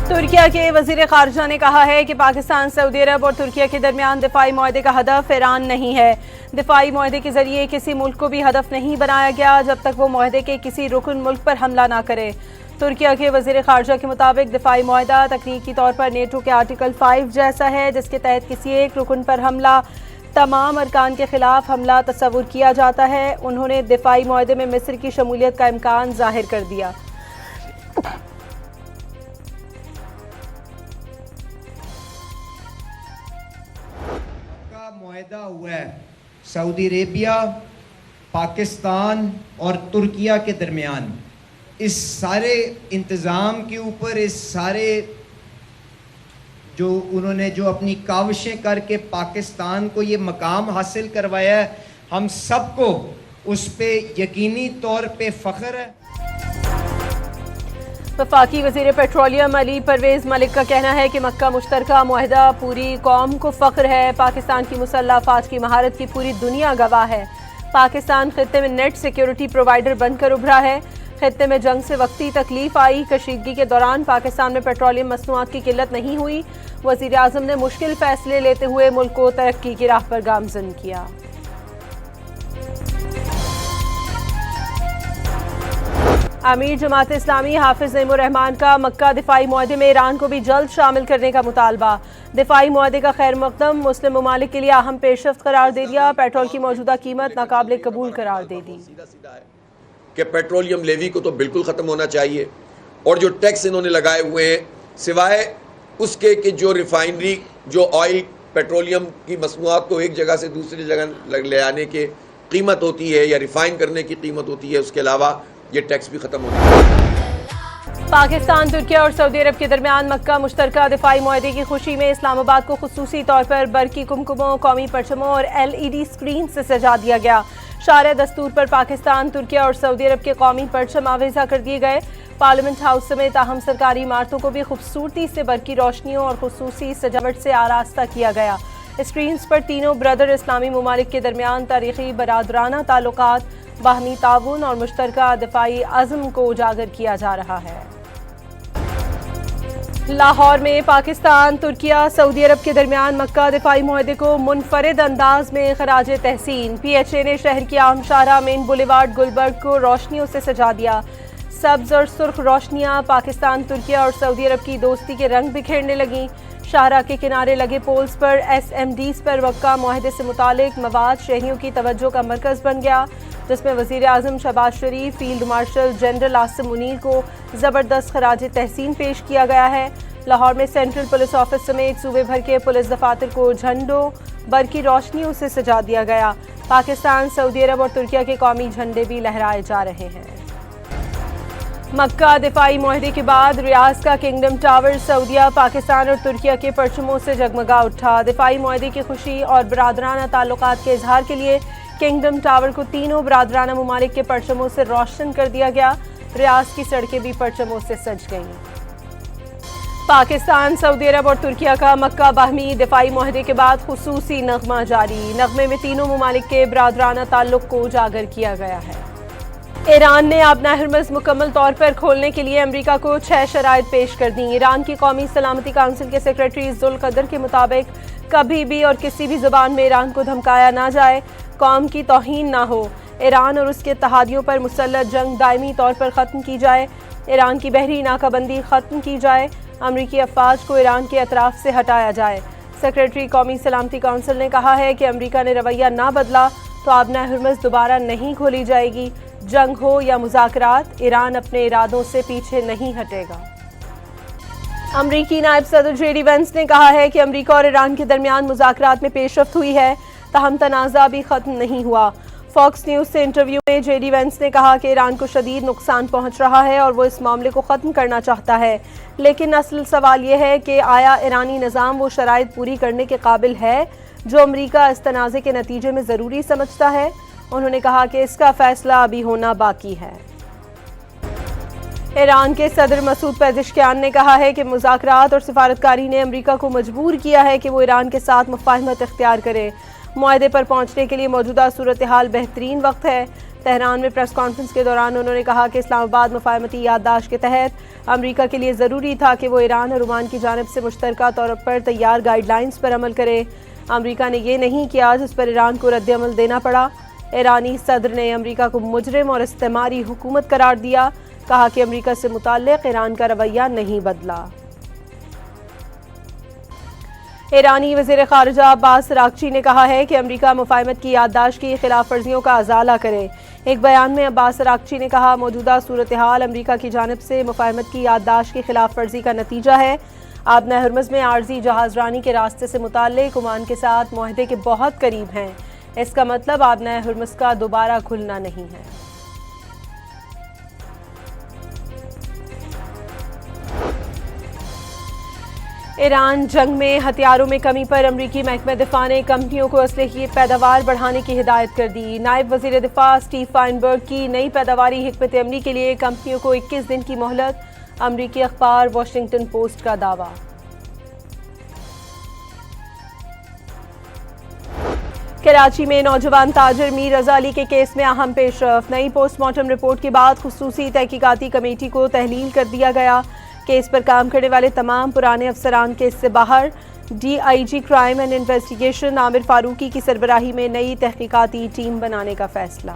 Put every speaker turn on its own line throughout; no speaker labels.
ترکیہ کے وزیر خارجہ نے کہا ہے کہ پاکستان سعودی عرب اور ترکیہ کے درمیان دفاعی معاہدے کا ہدف ایران نہیں ہے۔ دفاعی معاہدے کے ذریعے کسی ملک کو بھی ہدف نہیں بنایا گیا جب تک وہ معاہدے کے کسی رکن ملک پر حملہ نہ کرے۔ ترکیہ کے وزیر خارجہ کے مطابق دفاعی معاہدہ تکنیکی طور پر نیٹو کے آرٹیکل 5 جیسا ہے، جس کے تحت کسی ایک رکن پر حملہ تمام ارکان کے خلاف حملہ تصور کیا جاتا ہے۔ انہوں نے دفاعی معاہدے میں مصر کی شمولیت کا امکان ظاہر کر دیا۔
معاہدہ ہوا ہے سعودی عربیہ، پاکستان اور ترکیہ کے درمیان۔ اس سارے انتظام کے اوپر، اس سارے جو انہوں نے جو اپنی کاوشیں کر کے پاکستان کو یہ مقام حاصل کروایا ہے، ہم سب کو اس پہ یقینی طور پہ فخر ہے۔
وفاقی وزیر پیٹرولیم علی پرویز ملک کا کہنا ہے کہ مکہ مشترکہ معاہدہ پوری قوم کو فخر ہے۔ پاکستان کی مسلح افواج کی مہارت کی پوری دنیا گواہ ہے۔ پاکستان خطے میں نیٹ سیکیورٹی پرووائیڈر بن کر ابھرا ہے۔ خطے میں جنگ سے وقتی تکلیف آئی، کشیدگی کے دوران پاکستان میں پیٹرولیم مصنوعات کی قلت نہیں ہوئی۔ وزیر اعظم نے مشکل فیصلے لیتے ہوئے ملک کو ترقی کی راہ پر گامزن کیا۔ امیر جماعت اسلامی حافظ نعیم الرحمان کا مکہ دفاعی معاہدے میں ایران کو بھی جلد شامل کرنے کا مطالبہ۔ دفاعی معاہدے کا خیر مقدم مسلم ممالک کے لیے اہم پیش رفت قرار دے دیا۔ پیٹرول کی موجودہ قیمت ناقابل قبول قرار دے دی۔
کہ پیٹرولیم لیوی کو تو بالکل ختم ہونا چاہیے، اور جو ٹیکس انہوں نے لگائے ہوئے ہیں سوائے اس کے کہ جو ریفائنری جو آئل پیٹرولیم کی مصنوعات کو ایک جگہ سے دوسری جگہ لے آنے کی قیمت ہوتی ہے یا ریفائن کرنے کی قیمت ہوتی ہے، اس کے علاوہ یہ ٹیکس بھی ختم ہونا چاہیے۔
پاکستان، ترکیہ اور سعودی عرب کے درمیان مکہ مشترکہ دفاعی معاہدے کی خوشی میں اسلام آباد کو خصوصی طور پر برقی کمکموں، قومی پرچموں اور LED اسکرین سے سجا دیا گیا۔ شارع دستور پر پاکستان، ترکیہ اور سعودی عرب کے قومی پرچم آویزاں کر دیے گئے۔ پارلیمنٹ ہاؤس سمیت اہم سرکاری عمارتوں کو بھی خوبصورتی سے برقی روشنیوں اور خصوصی سجاوٹ سے آراستہ کیا گیا۔ اسکرینز پر تینوں برادر اسلامی ممالک کے درمیان تاریخی برادرانہ تعلقات، باہمی تعاون اور مشترکہ دفاعی عزم کو اجاگر کیا جا رہا ہے۔ لاہور میں پاکستان، ترکیہ، سعودی عرب کے درمیان مکہ دفاعی معاہدے کو منفرد انداز میں خراج تحسین۔ PHA نے شہر کی عام شاہراہ مین بولیوارڈ گلبرگ کو روشنیوں سے سجا دیا۔ سبز اور سرخ روشنیاں پاکستان، ترکیہ اور سعودی عرب کی دوستی کے رنگ بکھیرنے لگیں۔ شاہراہ کے کنارے لگے پولز پر SMDs پر مکہ معاہدے سے متعلق مواد شہریوں کی توجہ کا مرکز بن گیا، جس میں وزیر اعظم Shehbaz Sharif, field marshal general Asim Munir کو زبردست خراج تحسین پیش کیا گیا ہے۔ لاہور میں سینٹرل پولیس آفس سمیت صوبے بھر کے پولیس دفاتر کو جھنڈوں، برقی روشنیوں سے سجا دیا گیا۔ پاکستان، سعودی عرب اور ترکیہ کے قومی جھنڈے بھی لہرائے جا رہے ہیں۔ مکہ دفاعی معاہدے کے بعد ریاض کا کنگڈم ٹاور سعودیہ، پاکستان اور ترکیہ کے پرچموں سے جگمگا اٹھا۔ دفاعی معاہدے کی خوشی اور برادرانہ تعلقات کے اظہار کے لیے کنگڈم ٹاور کو تینوں برادرانہ ممالک کے پرچموں سے روشن کر دیا گیا۔ ریاض کی سڑکیں بھی پرچموں سے سج گئیں۔ پاکستان، سعودی عرب اور ترکیہ کا مکہ باہمی دفاعی معاہدے کے بعد خصوصی نغمہ جاری۔ نغمے میں تینوں ممالک کے برادرانہ تعلق کو اجاگر کیا گیا ہے۔ ایران نے آبنہ ہرمز مکمل طور پر کھولنے کے لیے امریکہ کو 6 شرائط پیش کر دیں۔ ایران کی قومی سلامتی کونسل کے سیکریٹری ذوالقدر کے مطابق کبھی بھی اور کسی بھی زبان میں ایران کو دھمکایا نہ جائے، قوم کی توہین نہ ہو، ایران اور اس کے اتحادیوں پر مسلط جنگ دائمی طور پر ختم کی جائے، ایران کی بحری ناکہ بندی ختم کی جائے، امریکی افواج کو ایران کے اطراف سے ہٹایا جائے۔ سیکریٹری قومی سلامتی کونسل نے کہا ہے کہ امریکہ نے رویہ نہ بدلا تو آبنہ ہرمز دوبارہ نہیں کھولی جائے گی۔ جنگ ہو یا مذاکرات، ایران اپنے ارادوں سے پیچھے نہیں ہٹے گا۔ امریکی نائب صدر JD وینس نے کہا ہے کہ امریکہ اور ایران کے درمیان مذاکرات میں پیش رفت ہوئی ہے، تاہم تنازع ابھی ختم نہیں ہوا۔ فاکس نیوز سے انٹرویو میں JD وینس نے کہا کہ ایران کو شدید نقصان پہنچ رہا ہے اور وہ اس معاملے کو ختم کرنا چاہتا ہے، لیکن اصل سوال یہ ہے کہ آیا ایرانی نظام وہ شرائط پوری کرنے کے قابل ہے جو امریکہ اس تنازع کے نتیجے میں ضروری سمجھتا ہے؟ انہوں نے کہا کہ اس کا فیصلہ ابھی ہونا باقی ہے۔ ایران کے صدر مسعود پزشکیان نے کہا ہے کہ مذاکرات اور سفارتکاری نے امریکہ کو مجبور کیا ہے کہ وہ ایران کے ساتھ مفاہمت اختیار کرے۔ معاہدے پر پہنچنے کے لیے موجودہ صورتحال بہترین وقت ہے۔ تہران میں پریس کانفرنس کے دوران انہوں نے کہا کہ اسلام آباد مفاہمتی یادداشت کے تحت امریکہ کے لیے ضروری تھا کہ وہ ایران اور عمان کی جانب سے مشترکہ طور پر تیار گائیڈ لائنز پر عمل کرے۔ امریکہ نے یہ نہیں کیا، جس پر ایران کو رد عمل دینا پڑا۔ ایرانی صدر نے امریکہ کو مجرم اور استعماری حکومت قرار دیا، کہا کہ امریکہ سے متعلق ایران کا رویہ نہیں بدلا۔ ایرانی وزیر خارجہ عباس اراغچی نے کہا ہے کہ امریکہ مفاہمت کی یادداشت کی خلاف ورزیوں کا ازالہ کرے۔ ایک بیان میں عباس اراغچی نے کہا موجودہ صورتحال امریکہ کی جانب سے مفاہمت کی یادداشت کی خلاف ورزی کا نتیجہ ہے۔ آبنہ ہرمز میں عارضی جہاز رانی کے راستے سے متعلق عمان کے ساتھ معاہدے کے بہت قریب ہیں، اس کا مطلب آبنہ ہرمز کا دوبارہ کھلنا نہیں ہے۔ ایران جنگ میں ہتھیاروں میں کمی پر امریکی محکمہ دفاع نے کمپنیوں کو اسلحے کی پیداوار بڑھانے کی ہدایت کر دی۔ نائب وزیر دفاع اسٹیو فائنبرگ کی نئی پیداواری حکمت عملی کے لیے کمپنیوں کو 21 دن کی مہلت، امریکی اخبار واشنگٹن پوسٹ کا دعویٰ۔ کراچی میں نوجوان تاجر میر رضا علی کے کیس میں اہم پیش رفت، نئی پوسٹ مارٹم رپورٹ کے بعد خصوصی تحقیقاتی کمیٹی کو تحلیل کر دیا گیا۔ کیس پر کام کرنے والے تمام پرانے افسران کیس سے باہر۔ D I G crime and investigation Amir Farooqui کی سربراہی میں نئی تحقیقاتی ٹیم بنانے کا فیصلہ۔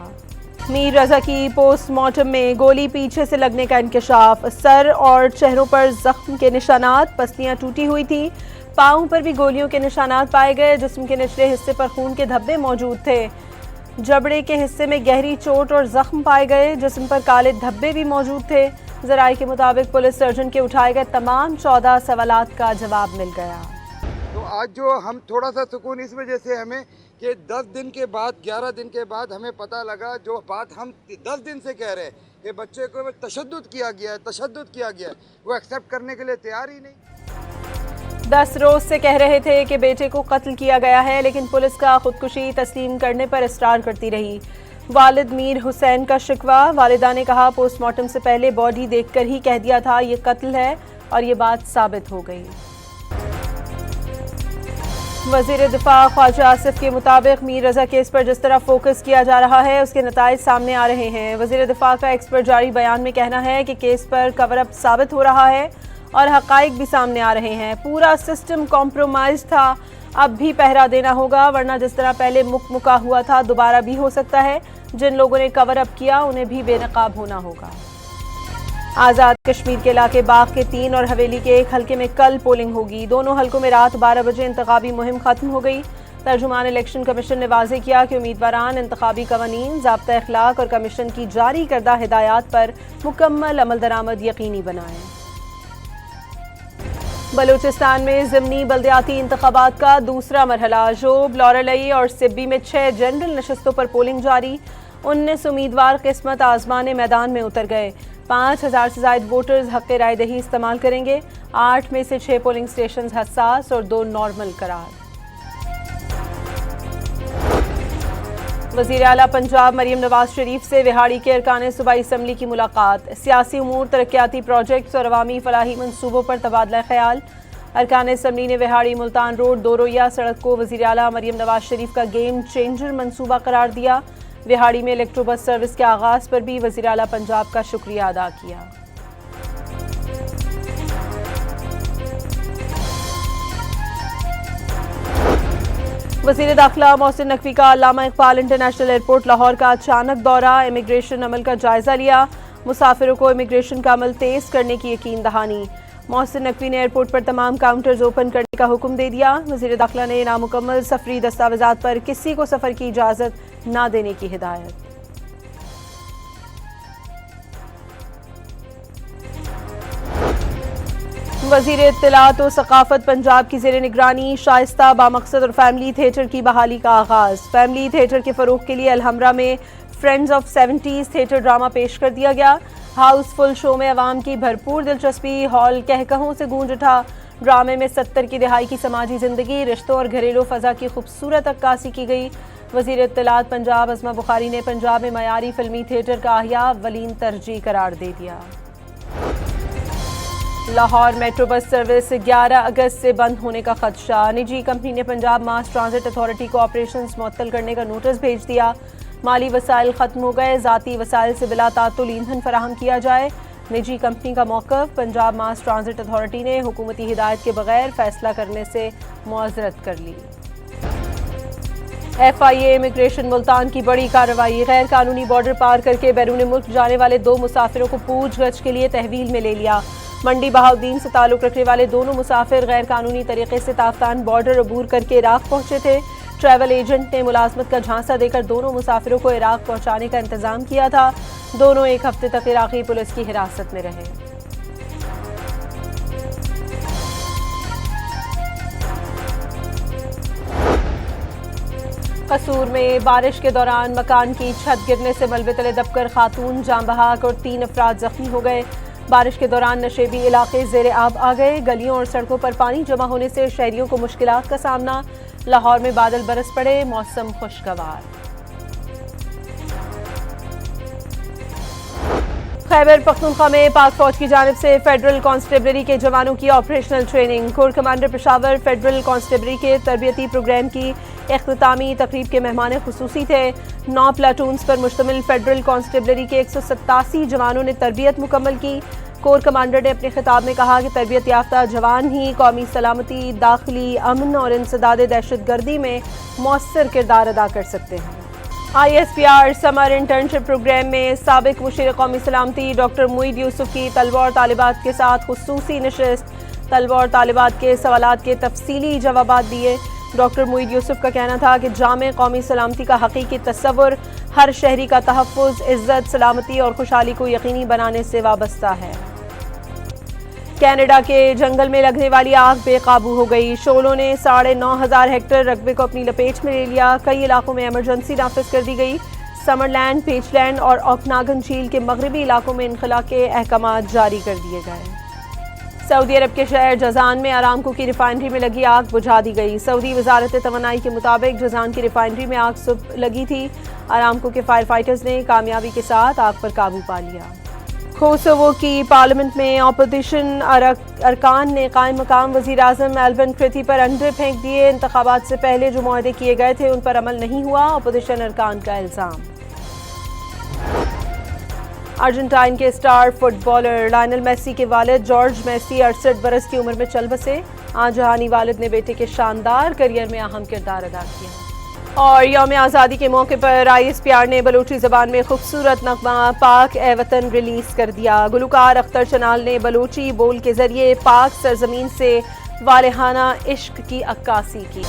میر رضا کی پوسٹ مارٹم میں گولی پیچھے سے لگنے کا انکشاف، سر اور چہروں پر زخم کے نشانات، پسلیاں ٹوٹی ہوئی تھیں، پاؤں پر بھی گولیوں کے نشانات پائے گئے، جسم کے نچلے حصے پر خون کے دھبے موجود تھے، جبڑے کے حصے میں گہری چوٹ اور زخم پائے گئے، جسم پر کالے دھبے بھی موجود تھے۔ ذرائع کے مطابق پولیس سرجن کے اٹھائے گئے تمام 14 سوالات کا جواب مل گیا۔
تو آج جو ہم تھوڑا سا سکون اس وجہ سے ہمیں کہ 10 دن کے بعد 11 دن کے بعد ہمیں پتہ لگا جو بات ہم 10 دن سے کہہ رہے ہیں کہ بچے کو تشدد کیا گیا ہے وہ ایکسیپٹ کرنے کے لیے تیار ہی نہیں۔
10 روز سے کہہ رہے تھے کہ بیٹے کو قتل کیا گیا ہے، لیکن پولیس کا خودکشی تسلیم کرنے پر اصرار کرتی رہی۔ والد میر حسین کا شکوہ، والدہ نے کہا پوسٹ مارٹم سے پہلے باڈی دیکھ کر ہی کہہ دیا تھا یہ قتل ہے، اور یہ بات ثابت ہو گئی۔ وزیر دفاع خواجہ آصف کے مطابق میر رضا کیس پر جس طرح فوکس کیا جا رہا ہے اس کے نتائج سامنے آ رہے ہیں۔ وزیر دفاع کا ایکس پر جاری بیان میں کہنا ہے کہ کیس پر کور اپ ثابت ہو رہا ہے اور حقائق بھی سامنے آ رہے ہیں۔ پورا سسٹم کمپرومائز تھا، اب بھی پہرا دینا ہوگا، ورنہ جس طرح پہلے مکا ہوا تھا دوبارہ بھی ہو سکتا ہے۔ جن لوگوں نے کور اپ کیا انہیں بھی بے نقاب ہونا ہوگا۔ آزاد کشمیر کے علاقے باغ کے 3 اور حویلی کے 1 حلقے میں کل پولنگ ہوگی۔ دونوں حلقوں میں رات 12 بجے انتخابی مہم ختم ہو گئی۔ ترجمان الیکشن کمیشن نے واضح کیا کہ امیدواران انتخابی قوانین، ضابطہ اخلاق اور کمیشن کی جاری کردہ ہدایات پر مکمل عمل درآمد یقینی بنائیں۔ بلوچستان میں ضمنی بلدیاتی انتخابات کا دوسرا مرحلہ، جوب، لورلئی اور سبی میں 6 جنرل نشستوں پر پولنگ جاری۔ 19 امیدوار قسمت آزمانے میدان میں اتر گئے۔ 5000 سے زائد ووٹرز حق رائے دہی استعمال کریں گے۔ 8 میں سے 6 پولنگ سٹیشنز حساس اور 2 نارمل قرار۔ وزیر اعلیٰ پنجاب مریم نواز شریف سے وہاڑی کے ارکان صوبائی اسمبلی کی ملاقات، سیاسی امور، ترقیاتی پروجیکٹس اور عوامی فلاحی منصوبوں پر تبادلہ خیال۔ ارکان اسمبلی نے وہاڑی ملتان روڈ 2 رویہ سڑک کو وزیر اعلیٰ مریم نواز شریف کا گیم چینجر منصوبہ قرار دیا۔ وہاڑی میں الیکٹرو بس سروس کے آغاز پر بھی وزیر اعلیٰ پنجاب کا شکریہ ادا کیا۔ وزیر داخلہ محسن نقوی کا علامہ اقبال انٹرنیشنل ایئرپورٹ لاہور کا اچانک دورہ، امیگریشن عمل کا جائزہ لیا، مسافروں کو امیگریشن کا عمل تیز کرنے کی یقین دہانی۔ محسن نقوی نے ایئرپورٹ پر تمام کاؤنٹرز اوپن کرنے کا حکم دے دیا۔ وزیر داخلہ نے نامکمل سفری دستاویزات پر کسی کو سفر کی اجازت نہ دینے کی ہدایت۔ وزیر اطلاعات و ثقافت پنجاب کی زیر نگرانی شائستہ بامقصد اور فیملی تھیٹر کی بحالی کا آغاز۔ فیملی تھیٹر کے فروغ کے لیے الحمرہ میں friends of 70s theatre drama پیش کر دیا گیا۔ ہاؤس فل شو میں عوام کی بھرپور دلچسپی، ہال کہکہوں سے گونج اٹھا۔ ڈرامے میں 70 کی دہائی کی سماجی زندگی، رشتوں اور گھریلو فضا کی خوبصورت عکاسی کی گئی۔ وزیر اطلاعات پنجاب عظمہ بخاری نے پنجاب میں معیاری فلمی تھیٹر کا احیاء اولین ترجیح قرار دے دیا۔ لاہور میٹرو بس سروس 11 اگست سے بند ہونے کا خدشہ، نجی کمپنی نے پنجاب ماس ٹرانزٹ اتھارٹی کو آپریشنز معطل کرنے کا نوٹس بھیج دیا۔ مالی وسائل ختم ہو گئے، ذاتی وسائل سے بلا تعطل ایندھن فراہم کیا جائے، نجی کمپنی کا موقف، پنجاب ماس ٹرانزٹ اتھارٹی نے حکومتی ہدایت کے بغیر فیصلہ کرنے سے معذرت کر لی۔ ایف آئی اے امیگریشن ملتان کی بڑی کارروائی، غیر قانونی بارڈر پار کر کے بیرون ملک جانے والے 2 مسافروں کو پوچھ گچھ کے لیے تحویل میں لے لیا۔ منڈی بہاؤالدین سے تعلق رکھنے والے دونوں مسافر غیر قانونی طریقے سے تافتان بارڈر عبور کر کے عراق پہنچے تھے۔ ٹریول ایجنٹ نے ملازمت کا جھانسا دے کر دونوں مسافروں کو عراق پہنچانے کا انتظام کیا تھا۔ دونوں 1 ہفتے تک عراقی پولیس کی حراست میں رہے۔ قصور میں بارش کے دوران مکان کی چھت گرنے سے ملبے تلے دب کر خاتون جاں بحق اور 3 افراد زخمی ہو گئے۔ بارش کے دوران نشیبی علاقے زیر آب آ گئے، گلیوں اور سڑکوں پر پانی جمع ہونے سے شہریوں کو مشکلات کا سامنا۔ لاہور میں بادل برس پڑے، موسم خوشگوار۔ خیبر پختونخوا میں پاک فوج کی جانب سے فیڈرل کانسٹیبلری کے جوانوں کی operational training, corps commander Peshawar federal constabulary کے تربیتی پروگرام کی اختتامی تقریب کے مہمان خصوصی تھے۔ 9 پلاٹونز پر مشتمل فیڈرل کانسٹیبلری کے 187 جوانوں نے تربیت مکمل کی۔ کور کمانڈر نے اپنے خطاب میں کہا کہ تربیت یافتہ جوان ہی قومی سلامتی، داخلی امن اور انسداد دہشت گردی میں مؤثر کردار ادا کر سکتے ہیں۔ I S P R summer internship program میں سابق مشیر قومی سلامتی ڈاکٹر معید یوسف کی طلبہ اور طالبات کے ساتھ خصوصی نشست، طلبہ اور طالبات کے سوالات کے تفصیلی جوابات دیے۔ ڈاکٹر معید یوسف کا کہنا تھا کہ جامع قومی سلامتی کا حقیقی تصور ہر شہری کا تحفظ، عزت، سلامتی اور خوشحالی کو یقینی بنانے سے وابستہ ہے۔ کینیڈا کے جنگل میں لگنے والی آگ بے قابو ہو گئی، شعلوں نے 9,500 ہیکٹر رقبے کو اپنی لپیٹ میں لے لیا۔ کئی علاقوں میں ایمرجنسی نافذ کر دی گئی۔ سمر لینڈ، پیچ لینڈ اور اوکناگن جھیل کے مغربی علاقوں میں انخلا کے احکامات جاری کر دیے گئے۔ سعودی عرب کے شہر جازان میں ارامکو کی ریفائنری میں لگی آگ بجھا دی گئی۔ سعودی وزارت توانائی کے مطابق جازان کی ریفائنری میں آگ صبح لگی تھی۔ ارامکو کے فائر فائٹرز نے کامیابی کے ساتھ آگ پر قابو پا لیا۔ کوسوو کی پارلیمنٹ میں اپوزیشن ارکان نے قائم مقام وزیر اعظم ایلبن کرتی پر انڈے پھینک دیے۔ انتخابات سے پہلے جو معاہدے کیے گئے تھے ان پر عمل نہیں ہوا، اپوزیشن ارکان کا الزام۔ ارجنٹائن کے star footballer Lionel Messi کے والد جارج میسی 68 برس کی عمر میں چل بسے۔ آج جہانی والد نے بیٹے کے شاندار کیریئر میں اہم کردار ادا کیا۔ اور یوم آزادی کے موقع پر آئی ایس پی آر نے بلوچی زبان میں خوبصورت نغمہ پاک اے وطن ریلیز کر دیا۔ گلوکار اختر چنال نے بلوچی بول کے ذریعے پاک سرزمین سے والہانہ عشق کی عکاسی کی۔